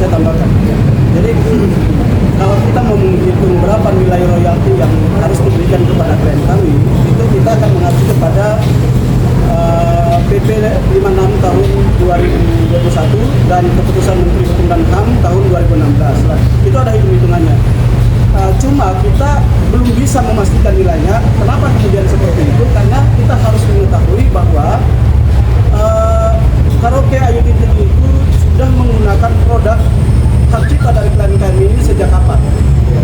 saya tambahkan. Jadi kalau kita mau menghitung berapa nilai royalti yang harus diberikan kepada klien kami, itu kita akan mengacu kepada PP 56 tahun 2021 dan keputusan Menteri Hukum dan HAM tahun 2016. Nah, itu ada hitung-hitungannya. Cuma kita belum bisa memastikan nilainya. Kenapa kemudian seperti itu? Karena kita harus mengetahui bahwa karaoke Ayu Ting Ting itu sudah menggunakan produk hak cipta dari klien kami ini sejak kapan?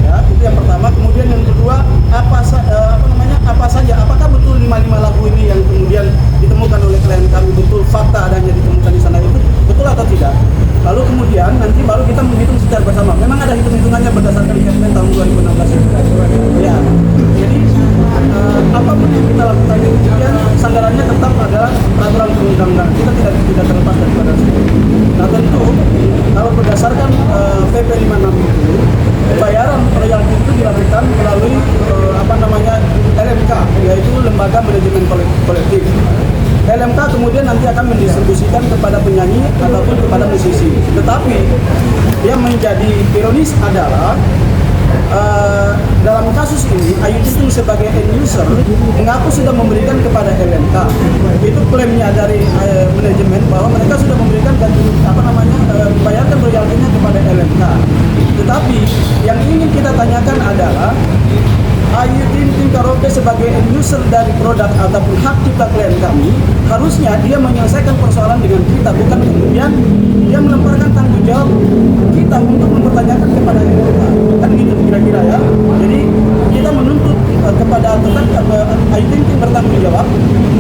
Ya, itu yang pertama. Kemudian yang kedua, apa saja? Apakah betul 5 lagu ini yang kemudian ditemukan oleh klien kami betul fakta adanya ditemukan di sana itu betul atau tidak? Lalu kemudian nanti baru kita menghitung secara bersama. Memang ada hitung-hitungannya berdasarkan Kepmen tahun 2016 itu. Ya, jadi apapun yang kita lakukan kemudian sanggarannya tetap adalah peraturan perundang-undangan. Kita tidak terlepas daripada itu. Nah tentu kalau berdasarkan PP 56 itu pembayaran royalti itu dilakukan melalui LMK, yaitu Lembaga Manajemen Kolektif. LMK kemudian nanti akan mendistribusikan kepada penyanyi ataupun kepada musisi. Tetapi yang menjadi ironis adalah dalam kasus ini Ayu Ting Ting sebagai end user mengaku sudah memberikan kepada LMK. Itu klaimnya dari manajemen bahwa mereka sudah memberikan membayarkan royaltinya kepada LMK. Tetapi yang ingin kita tanyakan adalah Ayu Ting Ting Karaoke sebagai end user dari produk ataupun hak cipta klien kami, harusnya dia menyelesaikan persoalan dengan kita, bukan kemudian dia melemparkan tanggung jawab kita untuk mempertanyakan kepada LMK. Kan gitu kira-kira ya. Jadi kita menuntut kepada Ayu Ting Ting bertanggung jawab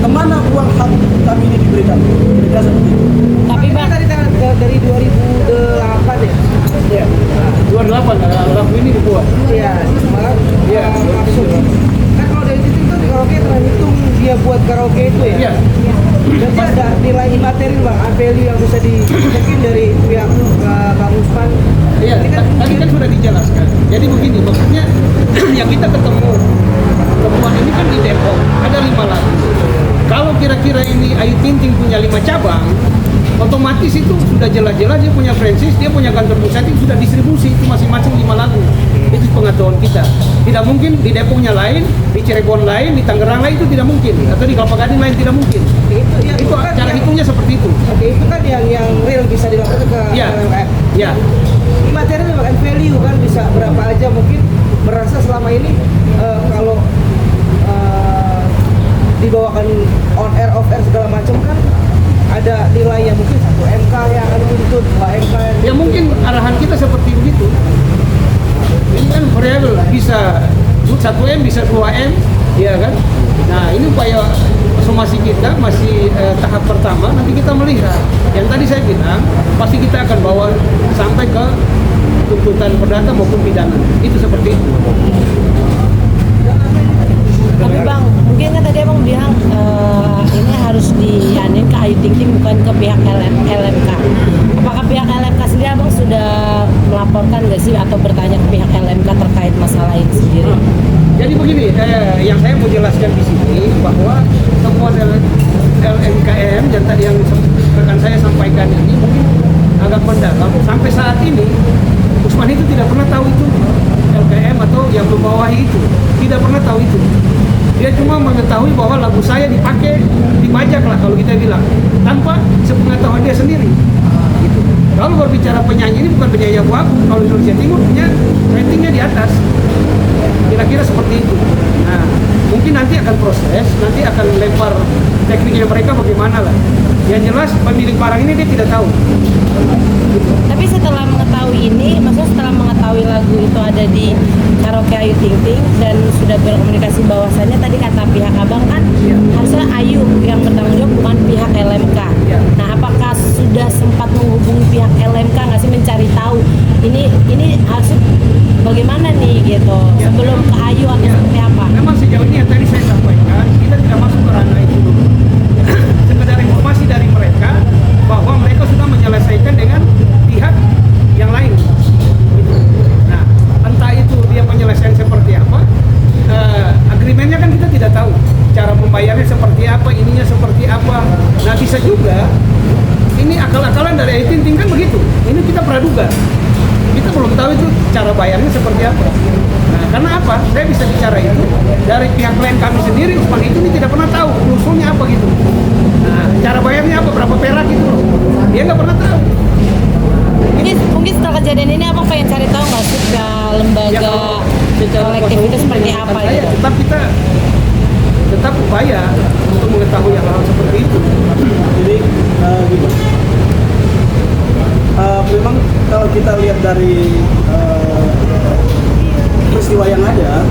kemana uang hak kami ini diberikan. Kira-kira seperti itu. Tapi Bang, dari 2008 ya? Ya. 2008 lagu ini dibuat. Iya, malah masuk. Kan kalau dari situ tuh di karaoke terhitung dia buat karaoke itu ya? Iya. Berarti ada nilai imaterial Bang, value yang bisa mungkin dari pihak Kang Usman. Iya, tadi kan sudah dijelaskan. Jadi begini, maksudnya yang kita ketemuan ini kan di Depok, ada 5 lagu. Kalau kira-kira ini Ayu Ting Ting punya 5 cabang, otomatis itu sudah jelas-jelas dia punya franchise, dia punya kantor pusat, itu sudah distribusi itu masing-masing 5 lagu. Itu pengetahuan kita. Tidak mungkin di Depoknya lain, di Cirebon lain, di Tangerang lain, itu tidak mungkin, atau di Kelapa Gading lain tidak mungkin. Itu kan cara hitungnya seperti itu. Oke, itu kan yang real bisa dilakukan ke UMKM. Iya. Imaterial bahkan value kan bisa berapa aja, mungkin merasa selama ini kalau dibawakan on air off air segala macam kan ada nilai yang mungkin 1 MK yang akan dituntut, 2 MK yang Ya mungkin arahan kita seperti begitu. Ini kan variabel, bisa 1M, bisa 2M, ya kan? Nah ini upaya somasi kita masih tahap pertama, nanti kita melihat. Yang tadi saya bilang, pasti kita akan bawa sampai ke tuntutan perdata maupun pidana. Itu seperti itu. Tapi Bang, mungkin kan tadi Abang bilang ini harus dianin ke Ayu Ting Ting bukan ke pihak LMK. Apakah pihak LMK sendiri Abang sudah melaporkan nggak sih atau bertanya ke pihak LMK terkait masalah ini sendiri? Jadi begini, yang saya mau jelaskan di sini bahwa temuan LMKM yang tadi yang rekan saya sampaikan ini mungkin agak mendalam. Sampai saat ini Usman itu tidak pernah tahu itu LKM atau yang membawahi itu, tidak pernah tahu itu. Dia cuma mengetahui bahwa lagu saya dipakai, dibajak lah kalau kita bilang, tanpa sepengetahuan dia sendiri. Gitu. Kalau berbicara penyanyi ini bukan penyanyi abu-abu, kalau Indonesia Timur punya ratingnya di atas. Kira-kira seperti itu. Nah, mungkin nanti akan proses, nanti akan lempar tekniknya mereka bagaimana lah. Yang jelas pemilik barang ini dia tidak tahu. Tapi setelah mengetahui ini, maksudnya setelah mengetahui lagu itu ada di karaoke Ayu Ting Ting dan sudah berkomunikasi bahwasannya tadi kata pihak Abang kan harusnya Ayu yang bertanggung jawab bukan pihak LMK. Nah, apakah sudah sempat menghubungi pihak LMK nggak sih mencari tahu ini harus bagaimana nih gitu sebelum ke Ayu atau seperti apa? Memang sejauh ini yang tadi saya sampaikan, kita tidak masuk ke ranah itu dulu. Sekedar informasi dari mereka bahwa mereka sudah menyelesaikan dengan pihak yang lain. Nah, entah itu dia penyelesaian seperti apa, agreementnya kan kita tidak tahu. Cara membayarnya seperti apa, ininya seperti apa. Nah, bisa juga ini akal-akalan dari Ayu Ting Ting kan begitu. Ini kita praduga. juga. Kita belum tahu itu cara bayarnya seperti apa. Nah, karena apa? Saya bisa bicara itu dari pihak klien kami sendiri, Usman itu ini tidak pernah tahu usulnya apa gitu. Nah, cara bayarnya apa, berapa perak gitu loh. Dia nggak pernah tahu. Mungkin setelah kejadian ini apa pengen cari tahu nggak sih ke lembaga kolektif itu seperti apa saya, gitu? tetap upaya untuk mengetahui hal-hal seperti itu. Jadi gitu. Memang kalau kita lihat dari peristiwa yang ada,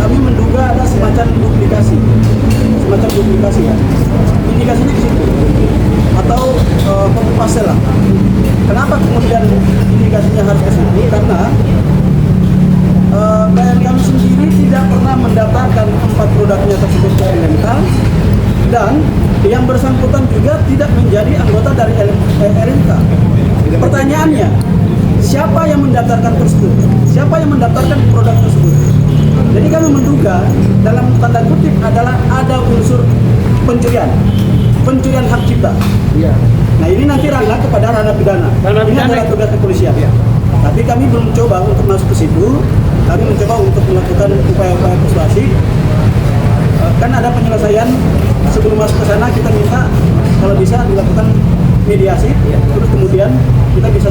kami menduga ada semacam duplikasi ya. Indikasinya di situ, atau copy paste lah. Kenapa kemudian indikasinya harus ke situ? Karena klien kami sendiri tidak pernah mendaftarkan 4 produknya tersebut ke LMK, dan yang bersangkutan juga tidak menjadi anggota dari LMK. Pertanyaannya, siapa yang mendaftarkan tersebut? Siapa yang mendaftarkan produk tersebut? Jadi kami menduga dalam tanda kutip adalah ada unsur pencurian hak cipta. Iya. Nah ini nanti ranah kepada ranah pidana. Ini adalah tugas kepolisian. Ya. Tapi kami belum coba untuk masuk ke situ. Kami mencoba untuk melakukan upaya-upaya persuasi. Kan ada penyelesaian sebelum masuk ke sana, kita minta kalau bisa dilakukan mediasi. Terus kemudian kita bisa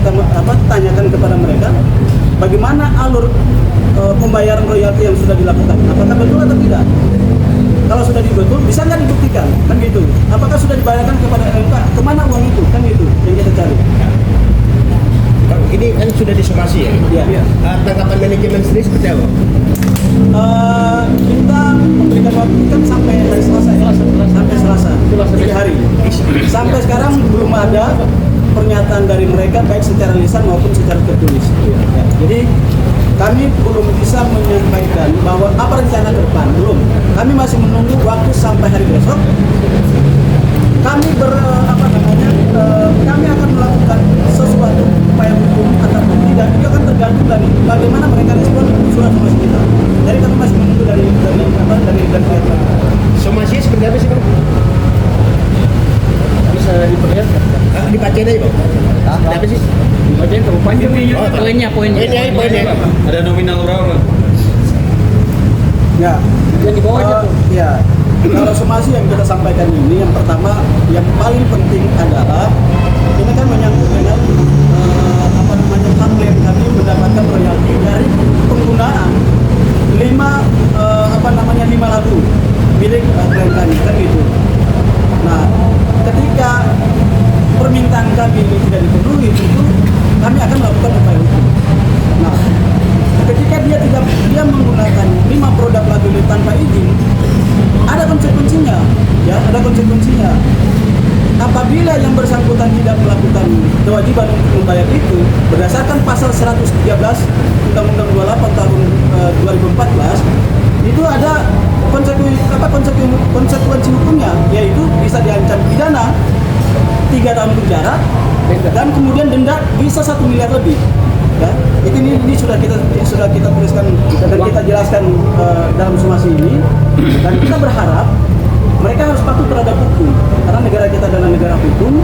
tanyakan kepada mereka bagaimana alur pembayaran royalti yang sudah dilakukan. Apakah betul atau tidak? Kalau sudah betul, bisa nggak dibuktikan? Kan gitu. Apakah sudah dibayarkan kepada LMK? Kemana uang itu? Kan gitu yang kita cari. Ini kan sudah disomasi ya? Iya. Tanggapan manajemen sendiri seperti apa? Kita memberikan waktu kan sampai hari Selasa ya? Sampai Selasa, 3 hari. Sampai sekarang belum ada pernyataan dari mereka baik secara lisan maupun secara tertulis. Ya, jadi kami belum bisa menyampaikan bahwa apa rencana ke depan, belum. Kami masih menunggu waktu sampai hari besok. Kami kami akan melakukan sesuatu upaya hukum ataupun tidak, itu akan tergantung dari bagaimana mereka respon surat somasi kita. Jadi kami masih menunggu dari pihak kami. Somasinya seperti apa sih Bang? Bisa diperlihatkan. Dibacain aja Bang. Ada apa sih? Bacain terlalu panjang. Poinnya. Ada nominal berapa? Ya. Yang di bawah aja tuh. Ya. Kalau somasi yang kita sampaikan ini, yang pertama, yang paling penting adalah ini kan menyangkut dengan hak klien kami mendapatkan royalti dari penggunaan 5 lagu milik klien kami, kan gitu. Nah, ketika permintaan kami ini tidak dipenuhi, tentu kami akan melakukan upaya hukum. Nah, ketika dia menggunakan 5 produk lagu ini tanpa izin, ada konsekuensinya, ya, ada konsekuensinya. Apabila yang bersangkutan tidak melakukan kewajiban untuk membayar itu, berdasarkan pasal 113 Undang-Undang 28 tahun 2014, itu ada konsekuensi hukumnya, yaitu bisa diancam pidana 3 tahun penjara dan kemudian denda bisa 1 miliar lebih. Ya, ini sudah kita tuliskan dan kita jelaskan dalam somasi ini, dan kita berharap mereka harus patuh terhadap hukum karena negara kita adalah negara hukum.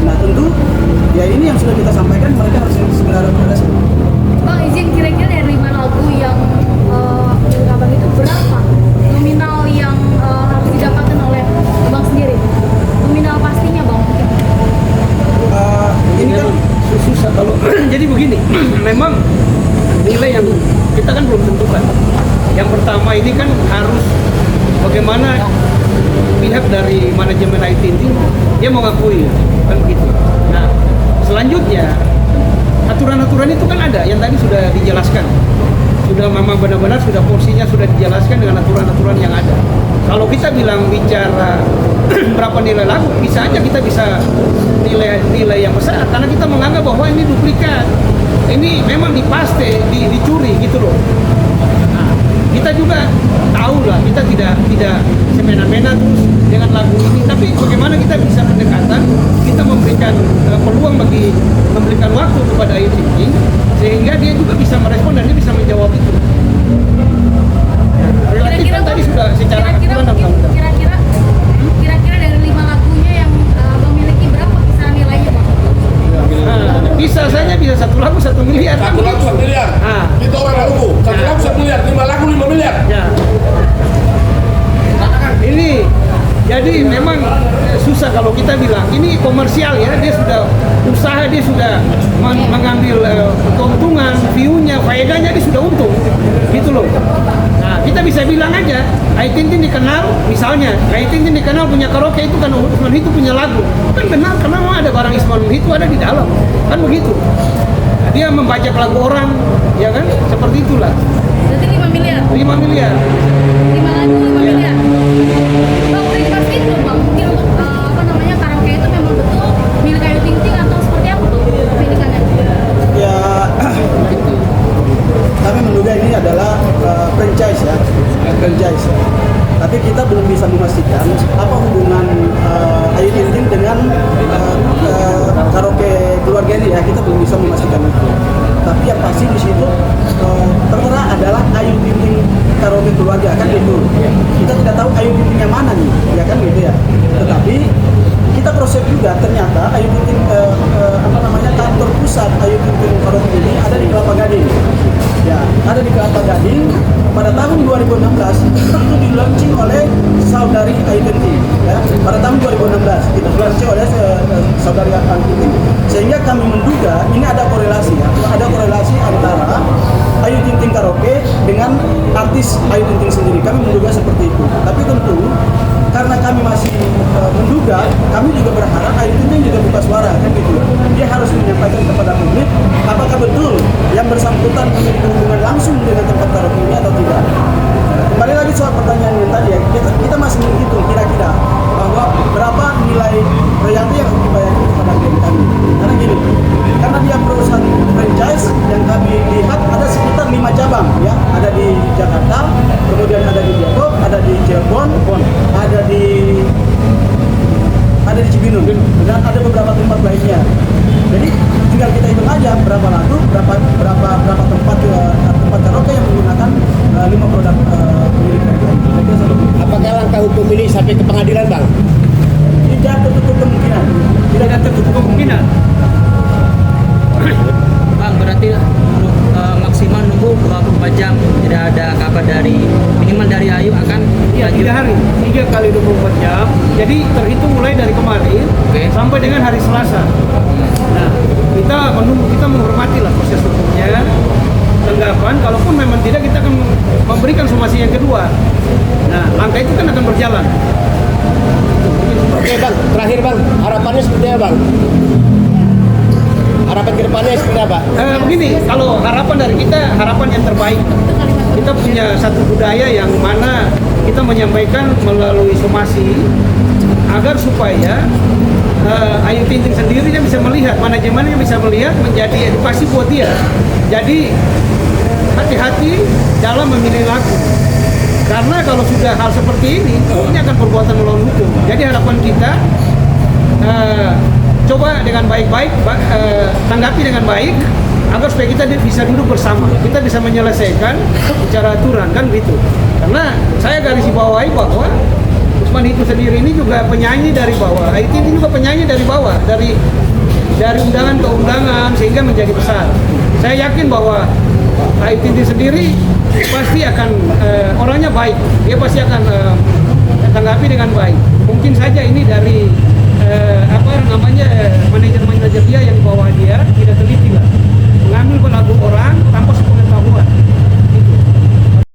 Nah tentu ya ini yang sudah kita sampaikan, mereka harus segera merespon. Bang, izin kira-kira dari 5 lagu yang abang itu berapa nominal yang harus didapatkan oleh abang sendiri? Nominal pastinya bang? Ini kan susah kalau jadi begini. Memang nilai yang kita kan belum tentukan. Yang pertama ini kan harus bagaimana pihak dari manajemen IT ini dia mengakui, kan begitu. Nah, selanjutnya aturan-aturan itu kan ada yang tadi sudah dijelaskan. Sudah memang benar-benar sudah porsinya sudah dijelaskan dengan aturan-aturan yang ada. Kalau kita bicara berapa nilai lagu, bisa aja kita bisa nilai yang besar karena kita menganggap bahwa ini duplikat. Ini memang dipaste, dicuri gitu loh. Nah, kita juga tahu lah, kita tidak semena-mena terus dengan lagu ini, tapi bagaimana kita bisa pendekatan, kita memberikan peluang memberikan waktu kepada Ayu Ting Ting sehingga dia juga bisa merespon dan dia bisa menjawab itu. Relatif kan tadi sudah secara aturan dan undang-undang. Kira-kira dari 5 lagunya yang abang miliki berapa kisaran nilainya bang? Nah, bisa saja bisa 1 lagu miliar. Satu lagu 1 miliar. Ah. Itu orang lagu. Satu lagu 1 miliar, 5 lagu 5 miliar. Ya. Ini jadi memang susah kalau kita bilang ini komersial ya, dia sudah usaha, dia sudah mengambil keuntungan, view-nya, faedahnya dia sudah untung, gitu loh. Nah kita bisa bilang aja, Ayu Ting Ting dikenal, misalnya Ayu Ting Ting dikenal punya karaoke itu kan Usman Hitu punya lagu, kan benar karena memang ada barang Usman Hitu ada di dalam, kan begitu. Nah, dia membajak lagu orang, ya kan, seperti itulah. Berarti 5 miliar. 5 miliar. 5 lagu 5 miliar. Bang, udah dipastiin belum bang? Mungkin untuk apa namanya karaoke itu memang betul milik Ayu Ting Ting atau seperti apa tuh pemilikannya? Ya, kami menduga ini adalah franchise ya, franchise. Tapi kita belum bisa memastikan apa hubungan Ayu Ting Ting dengan karaoke keluarga ini ya, kita belum bisa memastikan itu. Tapi yang pasti di situ tertera adalah Ayu Ting Ting karaoke keluarga kan gitu. Kita tidak tahu Ayu Ting Ting yang mana nih, ya kan gitu ya. Tetapi kita proses juga ternyata Ayu Ting Ting apa namanya kantor pusat Ayu Ting Ting karaoke ini ada di Kelapa Gading. Ya, ada di Kelapa Gading. Pada tahun 2016 itu di-launching oleh saudari Ayu Ting Ting. Ya, pada tahun 2016 itu di-launching oleh saudari Ayu Ting Ting. Sehingga kami menduga ini ada korelasi ya, ada korelasi antara Ayu Ting Ting karaoke dengan artis Ayu Ting Ting sendiri. Kami menduga seperti itu. Tapi tentu karena kami masih menduga, kami juga berharap Ayu Ting Ting juga buka suara kan gitu. Dia harus menyampaikan kepada publik apakah betul yang bersangkutan memiliki hubungan langsung dengan tempat karaoke ini atau tidak. Kembali lagi soal pertanyaan yang tadi ya, kita masih menghitung kira-kira bahwa berapa nilai royalti yang harus dibayarkan kepada klien kami. Karena gini, karena dia perusahaan franchise yang kami lihat ada sekitar 5 cabang ya, ada di Jakarta, kemudian ada di Depok, ada di Cirebon, ada di Cibinong, dan ada beberapa tempat lainnya. Jadi tinggal kita hitung aja berapa lagu, berapa tempat karaoke yang menggunakan 5 produk milik mereka. Apakah langkah hukum ini sampai ke pengadilan, Bang? Tidak tertutup kemungkinan. Tidak tertutup kemungkinan. Bang, berarti maksimal nunggu 24 jam tidak ada kabar dari minimal dari Ayu akan Iya, 3 hari, 3 kali 24 jam. Jadi terhitung mulai dari kemarin sampai dengan hari Selasa. Nah, kita menunggu, kita menghormati lah proses hukumnya. Tanggapan, kalaupun memang tidak, kita akan memberikan somasi yang kedua. Nah, langkah itu kan akan berjalan. Oke, Bang, terakhir, Bang, harapannya seperti apa, Bang? Harapan ke depannya seperti apa? Begini, kalau harapan dari kita, harapan yang terbaik. Kita punya satu budaya yang mana kita menyampaikan melalui somasi agar supaya Ayu Ting Ting sendiri dia bisa melihat, manajemennya bisa melihat, menjadi edukasi buat dia. Jadi hati-hati dalam memilih lagu. Karena kalau sudah hal seperti ini akan perbuatan melawan hukum. Jadi harapan kita coba dengan baik-baik, tanggapi dengan baik, agar supaya kita bisa duduk bersama, kita bisa menyelesaikan secara aturan kan gitu. Karena saya garis bawahi bahwa Usman Hitu sendiri ini juga penyanyi dari bawah, Ayu Ting Ting juga penyanyi dari bawah, dari undangan ke undangan sehingga menjadi besar. Saya yakin bahwa Ayu Ting Ting sendiri pasti akan orangnya baik, dia pasti akan tanggapi dengan baik. Mungkin saja ini dari manajer dia yang bawa dia